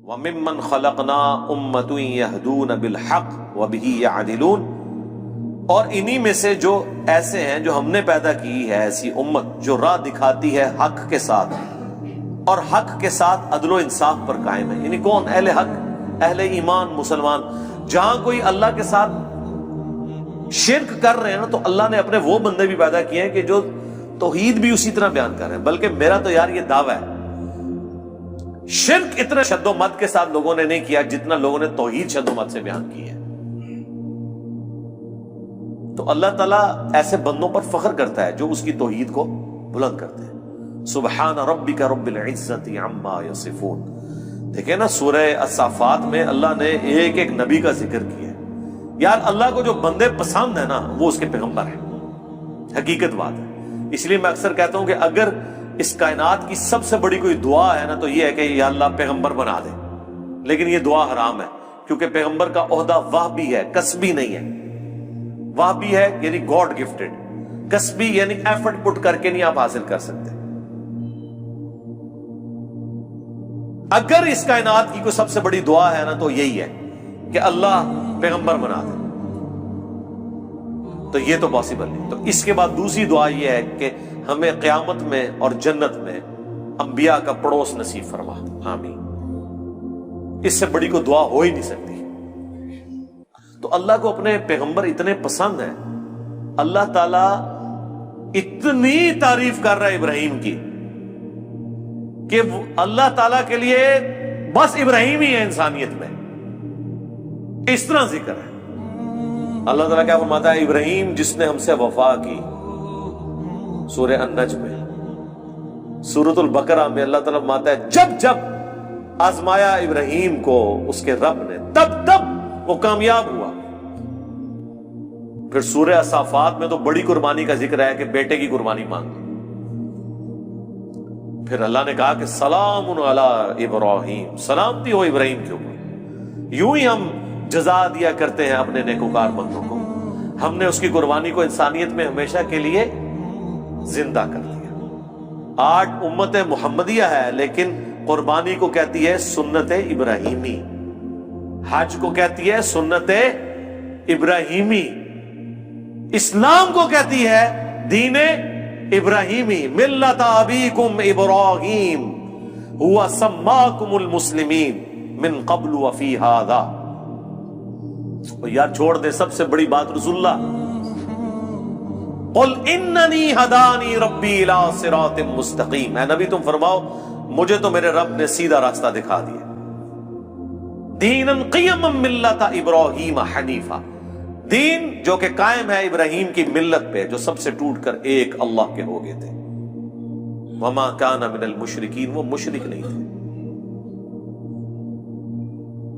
وَمِمَّنْ خَلَقْنَا أُمَّةٌ يَهْدُونَ بِالْحَقِّ وَبِهِ يَعْدِلُونَ، اور انہی میں سے جو ایسے ہیں جو ہم نے پیدا کی ہے ایسی امت جو راہ دکھاتی ہے حق کے ساتھ اور حق کے ساتھ عدل و انصاف پر قائم ہے. یعنی کون؟ اہل حق، اہل ایمان، مسلمان. جہاں کوئی اللہ کے ساتھ شرک کر رہے ہیں نا، تو اللہ نے اپنے وہ بندے بھی پیدا کیے ہیں کہ جو توحید بھی اسی طرح بیان کر رہے ہیں. بلکہ میرا تو یار یہ دعویٰ ہے، شرک اتنا شد و مت کے ساتھ لوگوں نے نہیں کیا جتنا لوگوں نے توحید شد و مت سے بیان کی ہے. تو اللہ تعالیٰ ایسے بندوں پر فخر کرتا ہے جو اس کی توحید کو بلند کرتے ہیں. سبحان ربک رب العزت عما یصفون. دیکھیں نا سورہ الصافات میں اللہ نے ایک ایک نبی کا ذکر کیا ہے. یار اللہ کو جو بندے پسند ہیں نا وہ اس کے پیغمبر ہیں. حقیقت بات ہے. اس لیے میں اکثر کہتا ہوں کہ اگر اس کائنات کی سب سے بڑی کوئی دعا ہے نا تو یہ ہے کہ یا اللہ پیغمبر بنا دے. لیکن یہ دعا حرام ہے، کیونکہ پیغمبر کا عہدہ وہبی ہے، کسبی نہیں ہے. وہبی ہے یعنی گاڈ گفٹڈ، کسبی یعنی ایفرٹ پٹ کر کے نہیں آپ حاصل کر سکتے. اگر اس کائنات کی کوئی سب سے بڑی دعا ہے نا تو یہی ہے کہ اللہ پیغمبر بنا دے، تو یہ تو پاسبل نہیں. تو اس کے بعد دوسری دعا یہ ہے کہ ہمیں قیامت میں اور جنت میں انبیاء کا پڑوس نصیب فرما. آمین. اس سے بڑی کوئی دعا ہو ہی نہیں سکتی. تو اللہ کو اپنے پیغمبر اتنے پسند ہیں، اللہ تعالیٰ اتنی تعریف کر رہا ہے ابراہیم کی کہ اللہ تعالیٰ کے لیے بس ابراہیم ہی ہے انسانیت میں. اس طرح ذکر ہے. اللہ تعالیٰ کیا فرماتا ہے؟ ابراہیم جس نے ہم سے وفا کی، سورہ النجم میں. سورۃ البقرہ میں اللہ تعالیٰ فرماتا ہے جب جب آزمایا ابراہیم کو اس کے رب نے تب تب وہ کامیاب ہوا. پھر سورہ الصافات میں تو بڑی قربانی کا ذکر ہے کہ بیٹے کی قربانی مانگی. پھر اللہ نے کہا کہ سلام علی ابراہیم، سلامتی ہو ابراہیم کے اوپر. یوں ہی ہم جزا دیا کرتے ہیں اپنے نیکوکار بندوں کو. ہم نے اس کی قربانی کو انسانیت میں ہمیشہ کے لیے زندہ کر دیا. آج امت محمدیہ ہے لیکن قربانی کو کہتی ہے سنت ابراہیمی، حج کو کہتی ہے سنت ابراہیمی، اسلام کو کہتی ہے دین ابراہیمی. ملت ابیکم ابراہیم ہوا سماکم المسلمین من قبل وفی ھذا. یار چھوڑ دے سب سے بڑی بات رسول اللہ. قل اننی ہدانی ربی الی صراط مستقیم. اے نبی تم فرماؤ مجھے تو میرے رب نے سیدھا راستہ دکھا دیا. دینا قیما ملت ابراہیم حنیفا، دین جو کہ قائم ہے ابراہیم کی ملت پہ جو سب سے ٹوٹ کر ایک اللہ کے ہو گئے تھے. وما کان من المشرکین، وہ مشرک نہیں تھے.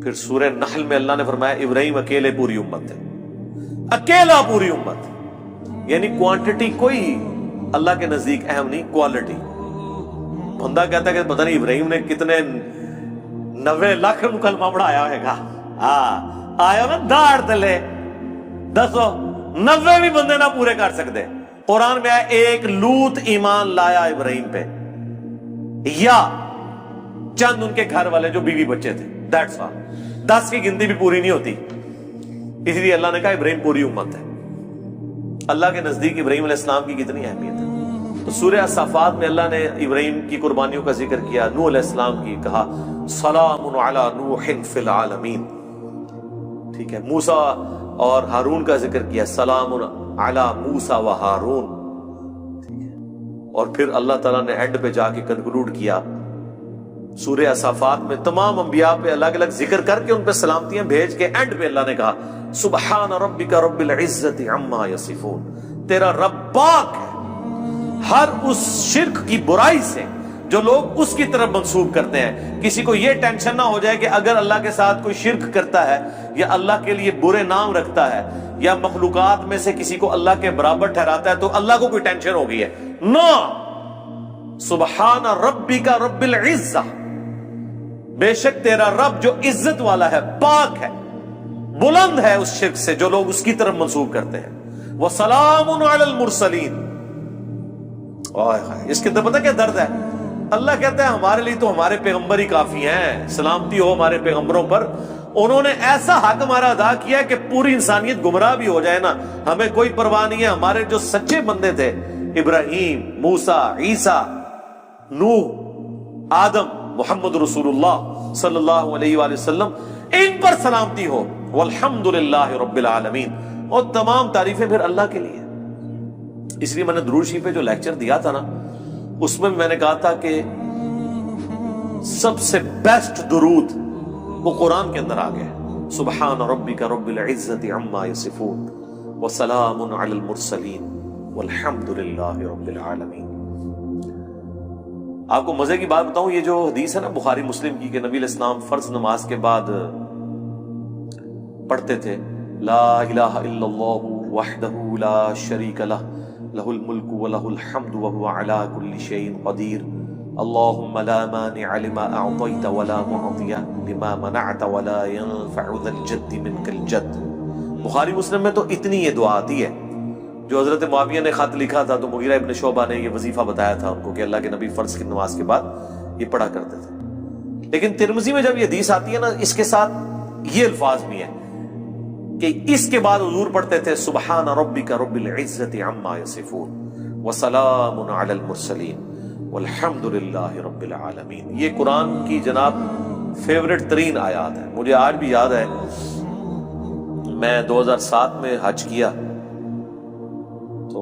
پھر سورہ نحل میں اللہ نے فرمایا ابراہیم اکیلے پوری امت ہے، اکیلا پوری امت. یعنی کوانٹٹی کوئی اللہ کے نزدیک اہم نہیں، کوالٹی. بندہ کہتا ہے کہ پتہ نہیں ابراہیم نے کتنے 90 لاکھ کلمہ پڑھایا ہوئے گا. ہاں آیا نا داڑ تلے دسو 90 بھی بندے نہ پورے کر سکتے. قرآن میں آیا ایک لوط ایمان لایا ابراہیم پہ، یا چند ان کے گھر والے جو بیوی بچے تھے. That's all. 10 کی گنتی بھی پوری نہیں ہوتی. اس لیے اللہ نے کہا ابراہیم پوری امت ہے. اللہ کے نزدیک ابراہیم علیہ السلام کی کتنی اہمیت ہے. تو سورہ الصافات میں اللہ نے ابراہیم کی قربانیوں کا ذکر کیا، نوح علیہ السلام کی کہا سلام علی نوح فی العالمین. ٹھیک ہے. موسیٰ اور ہارون کا ذکر کیا، سلام علی موسیٰ و ہارون. ٹھیک ہے. اور پھر اللہ تعالیٰ نے اینڈ پہ جا کے کنکلوڈ کیا سورہ الصافات میں تمام انبیاء پہ الگ الگ ذکر کر کے ان پہ سلامتیاں بھیج کے اینڈ پہ اللہ نے کہا سبحان ربک رب العزت عما یصفون. تیرا رب پاک ہے ہر اس شرک کی برائی سے جو لوگ اس کی طرف منسوب کرتے ہیں. کسی کو یہ ٹینشن نہ ہو جائے کہ اگر اللہ کے ساتھ کوئی شرک کرتا ہے یا اللہ کے لیے برے نام رکھتا ہے یا مخلوقات میں سے کسی کو اللہ کے برابر ٹھہراتا ہے تو اللہ کو کوئی ٹینشن ہو گئی ہے. نو، سبحان ربک رب العزہ، بے شک تیرا رب جو عزت والا ہے، پاک ہے، بلند ہے اس شرک سے جو لوگ اس کی طرف منسوب کرتے ہیں. وَسَلَامٌ عَلَى الْمُرْسَلِينَ. اس کے اندر پتہ کیا درد ہے؟ اللہ کہتا ہے ہمارے لیے تو ہمارے پیغمبر ہی کافی ہیں، سلامتی ہو ہمارے پیغمبروں پر، انہوں نے ایسا حق ہمارا ادا کیا کہ پوری انسانیت گمراہ بھی ہو جائے نا ہمیں کوئی پرواہ نہیں ہے۔ ہمارے جو سچے بندے تھے، ابراہیم، موسیٰ، عیسیٰ، نوح، آدم، محمد رسول اللہ صلی اللہ علیہ وآلہ وسلم، ان پر سلامتی ہو، والحمدللہ رب العالمین، اور تمام تعریفیں پھر اللہ کے لیے۔ اس لیے میں نے درود شریف پہ جو لیکچر دیا تھا نا، اس میں میں نے کہا تھا کہ سب سے بیسٹ درود وہ قرآن کے اندر آ گیا، سبحان ربک رب العزت عما یصفون وسلام علی المرسلین والحمد للہ رب العالمین۔ آپ کو مزے کی بات بتاؤں، یہ جو حدیث ہے نا بخاری مسلم کی کہ نبی علیہ السلام فرض نماز کے بعد پڑھتے تھے لا الہ الا اللہ وحدہ لا شریک لہ لہ الملک ولہ الحمد وہو علی کل شیء قدیر اللہم لا مانع لما اعطیت ولا معطی لما منعت ولا ينفع ذا الجد منک الجد۔ بخاری مسلم میں تو اتنی یہ دعا آتی ہے، جو حضرت معاویہ نے خط لکھا تھا تو مغیرہ ابن شعبہ نے یہ وظیفہ بتایا تھا ان کو کہ اللہ کے نبی فرض کی نماز کے بعد یہ پڑھا کرتے تھے۔ لیکن ترمذی میں جب یہ حدیث آتی ہے نا، اس کے ساتھ یہ الفاظ بھی ہیں کہ اس کے بعد حضور پڑھتے تھے سبحان ربک رب العزت عما یصفون وسلام علی المرسلین والحمد للہ رب العالمین۔ یہ قرآن کی جناب فیورٹ ترین آیات ہے۔ مجھے آج بھی یاد ہے، میں 2007 میں حج کیا تو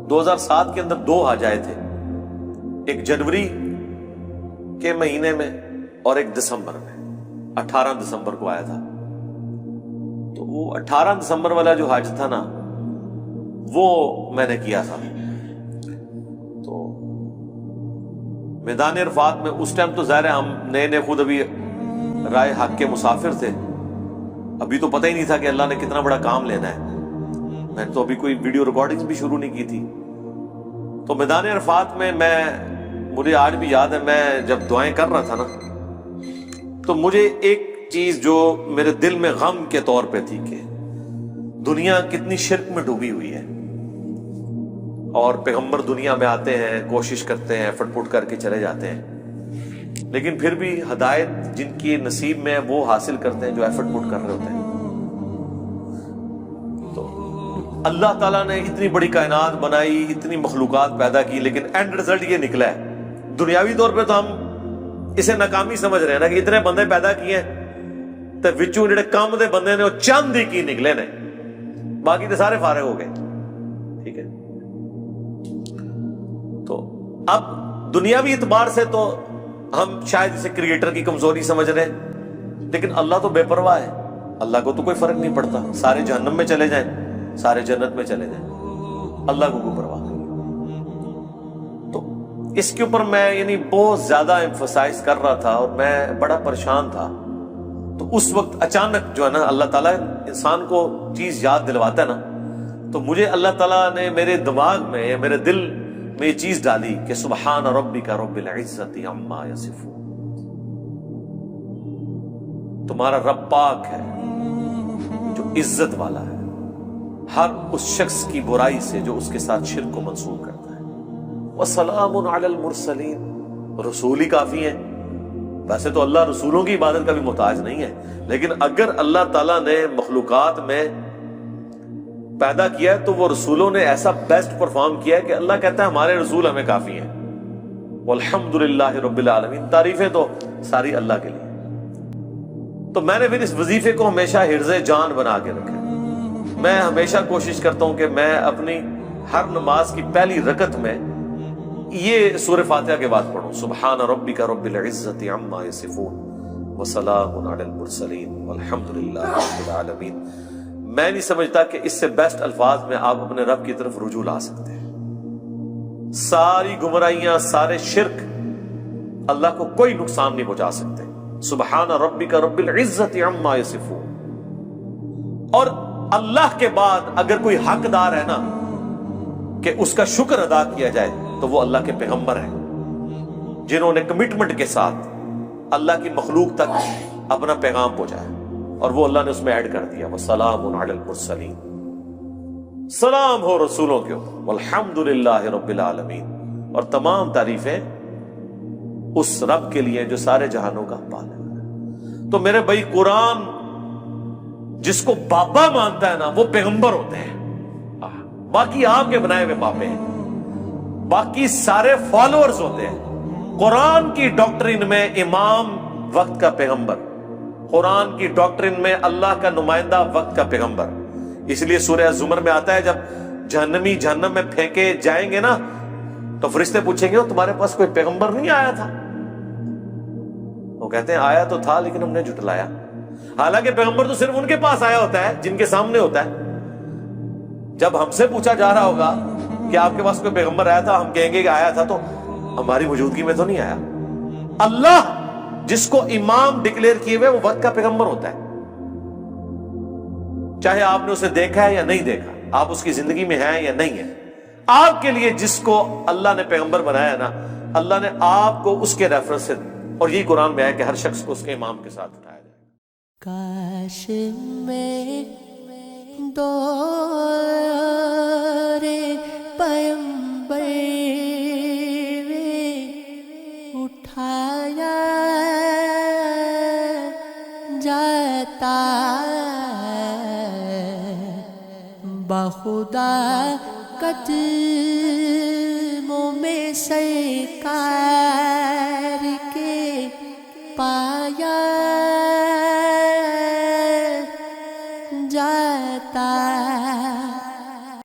2007 کے اندر 2 حج آئے تھے، ایک جنوری کے مہینے میں اور ایک دسمبر میں، 18 دسمبر کو آیا تھا۔ تو وہ 18 دسمبر والا جو حج تھا نا، وہ میں نے کیا تھا۔ تو میدان عرفات میں اس ٹائم تو ظاہر ہے ہم نئے نئے خود ابھی رائے حق کے مسافر تھے، ابھی تو پتہ ہی نہیں تھا کہ اللہ نے کتنا بڑا کام لینا ہے، میں نے تو ابھی کوئی ویڈیو ریکارڈنگ بھی شروع نہیں کی تھی۔ تو میدان عرفات میں مجھے آج بھی یاد ہے، میں جب دعائیں کر رہا تھا نا، تو مجھے ایک چیز جو میرے دل میں غم کے طور پہ تھی کہ دنیا کتنی شرک میں ڈوبی ہوئی ہے، اور پیغمبر دنیا میں آتے ہیں، کوشش کرتے ہیں، فٹ پٹ کر کے چلے جاتے ہیں، لیکن پھر بھی ہدایت جن کی نصیب میں وہ حاصل کرتے ہیں جو ایفرٹ پٹ کر رہے ہوتے ہیں۔ تو اللہ تعالیٰ نے اتنی بڑی کائنات بنائی، اتنی مخلوقات پیدا کی، لیکن اینڈ رزلٹ یہ نکلا ہے۔ دنیاوی طور پہ تو ہم اسے ناکامی سمجھ رہے ہیں نا کہ اتنے بندے پیدا کیے ہیں تو وچوں جڑے کام دے بندے نے وہ چند ہی کی نکلے نے، باقی تو سارے فارغ ہو گئے۔ ٹھیک ہے، تو اب دنیاوی اعتبار سے تو ہم شاید اسے کریٹر کی کمزوری سمجھ رہے ہیں، لیکن اللہ تو بے پرواہ ہے، اللہ کو تو کوئی فرق نہیں پڑتا، سارے جہنم میں چلے جائیں، سارے جنت میں چلے جائیں، اللہ کو کوئی پرواہ نہیں۔ تو اس کے اوپر میں بہت زیادہ ایمفسائز کر رہا تھا اور میں بڑا پریشان تھا۔ تو اس وقت اچانک جو ہے نا اللہ تعالیٰ انسان کو چیز یاد دلواتا ہے نا، تو مجھے اللہ تعالیٰ نے میرے دماغ میں یا میرے دل میں یہ چیز ڈالی کہ سبحان ربک رب العزت عما یصفون، تمہارا رب پاک ہے جو عزت والا ہے ہر اس شخص کی برائی سے جو اس کے ساتھ شرک کو منسوب کرتا ہے۔ وسلام علی المرسلین، رسول ہی کافی ہیں۔ ویسے تو اللہ رسولوں کی عبادت کا بھی محتاج نہیں ہے، لیکن اگر اللہ تعالیٰ نے مخلوقات میں پیدا کیا ہے تو وہ رسولوں نے ایسا بیسٹ پرفارم کیا ہے کہ اللہ کہتا ہے ہمارے رسول ہمیں کافی ہیں۔ والحمدللہ رب العالمین، تعریفیں تو ساری اللہ کے لیے۔ تو میں نے پھر اس وظیفے کو ہمیشہ حرز جان بنا کے رکھا۔ میں ہمیشہ کوشش کرتا ہوں کہ میں اپنی ہر نماز کی پہلی رکعت میں یہ سورہ فاتحہ کے بعد پڑھوں، سبحان ربک رب العزت عما یصفون وسلام علی المرسلین والحمدللہ رب العالمین۔ میں نہیں سمجھتا کہ اس سے بیسٹ الفاظ میں آپ اپنے رب کی طرف رجوع لا سکتے ہیں۔ ساری گمراہیاں، سارے شرک اللہ کو کوئی نقصان نہیں پہنچا سکتے۔ سبحان ربک رب العزت عما یصفون۔ اور اللہ کے بعد اگر کوئی حقدار ہے نا کہ اس کا شکر ادا کیا جائے تو وہ اللہ کے پیغمبر ہیں، جنہوں نے کمٹمنٹ کے ساتھ اللہ کی مخلوق تک اپنا پیغام پہنچایا، اور وہ اللہ نے اس میں ایڈ کر دیا وسلام علی المرسلین، سلام ہو رسولوں کے اوپر، والحمدللہ رب العالمین، اور تمام تعریفیں اس رب کے لیے جو سارے جہانوں کا پالن ہے۔ تو میرے بھائی قرآن جس کو بابا مانتا ہے نا وہ پیغمبر ہوتے ہیں، باقی آپ کے بنائے ہوئے باپے ہیں، باقی سارے فالوورز ہوتے ہیں۔ قرآن کی ڈاکٹرین میں امام وقت کا پیغمبر، قرآن کی ڈاکٹرین میں اللہ کا نمائندہ وقت کا پیغمبر۔ اس لیے سورہ زمر میں آتا ہے جب جہنمی جہنم میں پھینکے جائیں گے نا تو فرشتے پوچھیں گے تمہارے پاس کوئی پیغمبر نہیں آیا تھا؟ وہ کہتے ہیں آیا تو تھا لیکن ہم نے جھٹلایا۔ حالانکہ پیغمبر تو صرف ان کے پاس آیا ہوتا ہے جن کے سامنے ہوتا ہے۔ جب ہم سے پوچھا جا رہا ہوگا کہ آپ کے پاس کوئی پیغمبر آیا تھا، ہم کہیں گے کہ آیا تھا تو ہماری موجودگی میں تو نہیں آیا۔ اللہ جس کو امام ڈکلیئر کیے ہوئے وہ وقت کا پیغمبر ہوتا ہے، چاہے آپ نے اسے دیکھا ہے یا نہیں دیکھا، آپ اس کی زندگی میں ہیں یا نہیں ہیں۔ آپ کے لیے جس کو اللہ نے پیغمبر بنایا ہے نا، اللہ نے آپ کو اس کے ریفرنس سے، اور یہی قرآن میں ہے کہ ہر شخص کو اس کے امام کے ساتھ اٹھایا جائے۔ کاش میں دور پیغمبر اٹھایا جاتا، بخدا قدموں میں سرکار